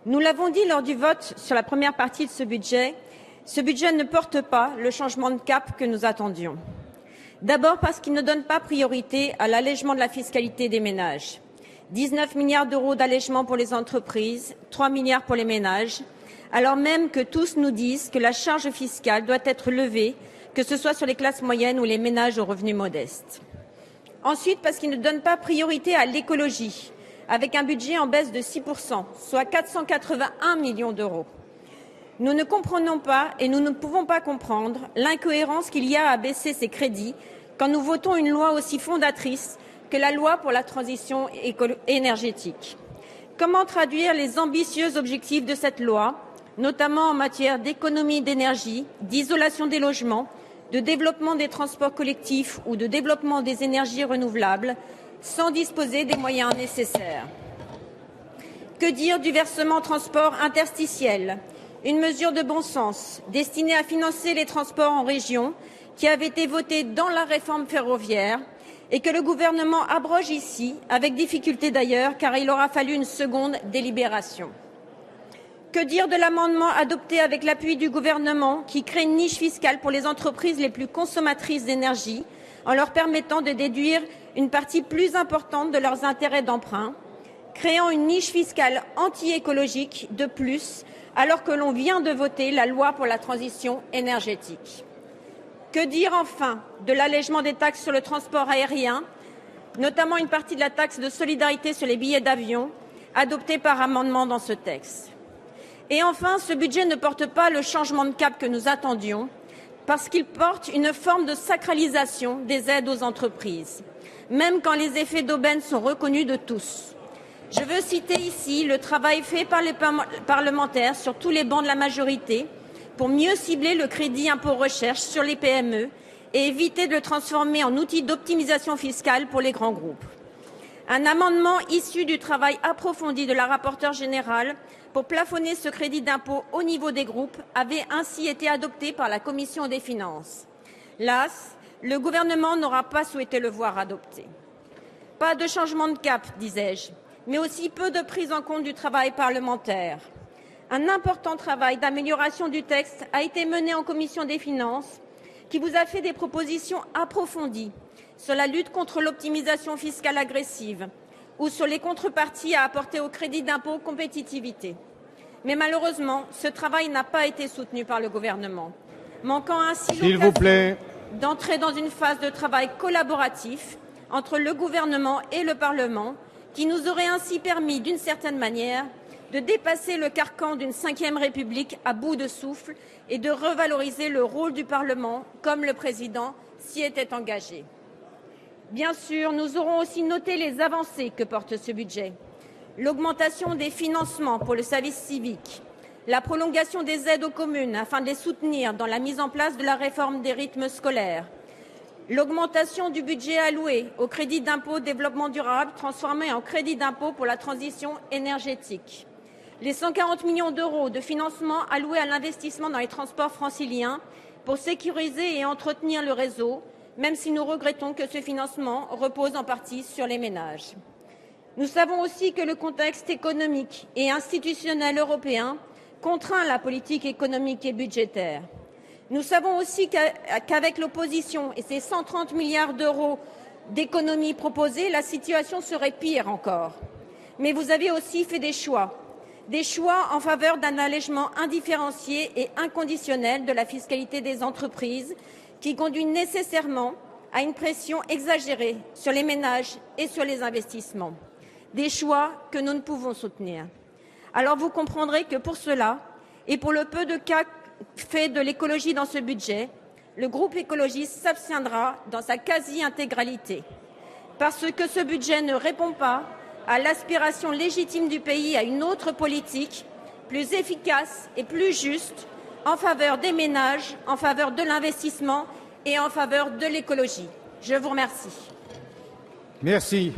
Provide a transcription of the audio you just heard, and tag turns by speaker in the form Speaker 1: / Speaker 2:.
Speaker 1: Nous l'avons dit lors du vote sur la première partie de ce budget ne porte pas le changement de cap que nous attendions. D'abord parce qu'il ne donne pas priorité à l'allègement de la fiscalité des ménages. 19 milliards d'euros d'allègement pour les entreprises, 3 milliards pour les ménages, alors même que tous nous disent que la charge fiscale doit être levée, que ce soit sur les classes moyennes ou les ménages aux revenus modestes. Ensuite, parce qu'il ne donne pas priorité à l'écologie, avec un budget en baisse de 6%, soit 481 millions d'euros. Nous ne comprenons pas et nous ne pouvons pas comprendre l'incohérence qu'il y a à baisser ces crédits quand nous votons une loi aussi fondatrice que la loi pour la transition énergétique. Comment traduire les ambitieux objectifs de cette loi, notamment en matière d'économie d'énergie, d'isolation des logements, de développement des transports collectifs ou de développement des énergies renouvelables, sans disposer des moyens nécessaires? Que dire du versement transport interstitiel, une mesure de bon sens destinée à financer les transports en région qui avait été votée dans la réforme ferroviaire et que le gouvernement abroge ici, avec difficulté d'ailleurs, car il aura fallu une seconde délibération? Que dire de l'amendement adopté avec l'appui du gouvernement qui crée une niche fiscale pour les entreprises les plus consommatrices d'énergie en leur permettant de déduire une partie plus importante de leurs intérêts d'emprunt, créant une niche fiscale anti-écologique de plus, alors que l'on vient de voter la loi pour la transition énergétique? Que dire enfin de l'allègement des taxes sur le transport aérien, notamment une partie de la taxe de solidarité sur les billets d'avion, adoptée par amendement dans ce texte? Et enfin, ce budget ne porte pas le changement de cap que nous attendions, parce qu'il porte une forme de sacralisation des aides aux entreprises, même quand les effets d'aubaine sont reconnus de tous. Je veux citer ici le travail fait par les parlementaires sur tous les bancs de la majorité pour mieux cibler le crédit impôt recherche sur les PME et éviter de le transformer en outil d'optimisation fiscale pour les grands groupes. Un amendement issu du travail approfondi de la rapporteure générale pour plafonner ce crédit d'impôt au niveau des groupes avait ainsi été adopté par la Commission des finances. Las, le gouvernement n'aura pas souhaité le voir adopté. Pas de changement de cap, disais-je, mais aussi peu de prise en compte du travail parlementaire. Un important travail d'amélioration du texte a été mené en Commission des finances, qui vous a fait des propositions approfondies sur la lutte contre l'optimisation fiscale agressive ou sur les contreparties à apporter au crédit d'impôt compétitivité. Mais malheureusement, ce travail n'a pas été soutenu par le gouvernement, manquant ainsi l'occasion d'entrer dans une phase de travail collaboratif entre le gouvernement et le Parlement, qui nous aurait ainsi permis, d'une certaine manière, de dépasser le carcan d'une Ve République à bout de souffle et de revaloriser le rôle du Parlement, comme le Président s'y était engagé. Bien sûr, nous aurons aussi noté les avancées que porte ce budget. L'augmentation des financements pour le service civique, la prolongation des aides aux communes afin de les soutenir dans la mise en place de la réforme des rythmes scolaires, l'augmentation du budget alloué au crédit d'impôt développement durable transformé en crédit d'impôt pour la transition énergétique, les 140 millions d'euros de financement alloués à l'investissement dans les transports franciliens pour sécuriser et entretenir le réseau, même si nous regrettons que ce financement repose en partie sur les ménages. Nous savons aussi que le contexte économique et institutionnel européen contraint la politique économique et budgétaire. Nous savons aussi qu'avec l'opposition et ses 130 milliards d'euros d'économies proposées, la situation serait pire encore. Mais vous avez aussi fait des choix en faveur d'un allègement indifférencié et inconditionnel de la fiscalité des entreprises qui conduit nécessairement à une pression exagérée sur les ménages et sur les investissements. Des choix que nous ne pouvons soutenir. Alors vous comprendrez que pour cela, et pour le peu de cas fait de l'écologie dans ce budget, le groupe écologiste s'abstiendra dans sa quasi-intégralité. Parce que ce budget ne répond pas à l'aspiration légitime du pays à une autre politique, plus efficace et plus juste, en faveur des ménages, en faveur de l'investissement et en faveur de l'écologie. Je vous remercie.
Speaker 2: Merci.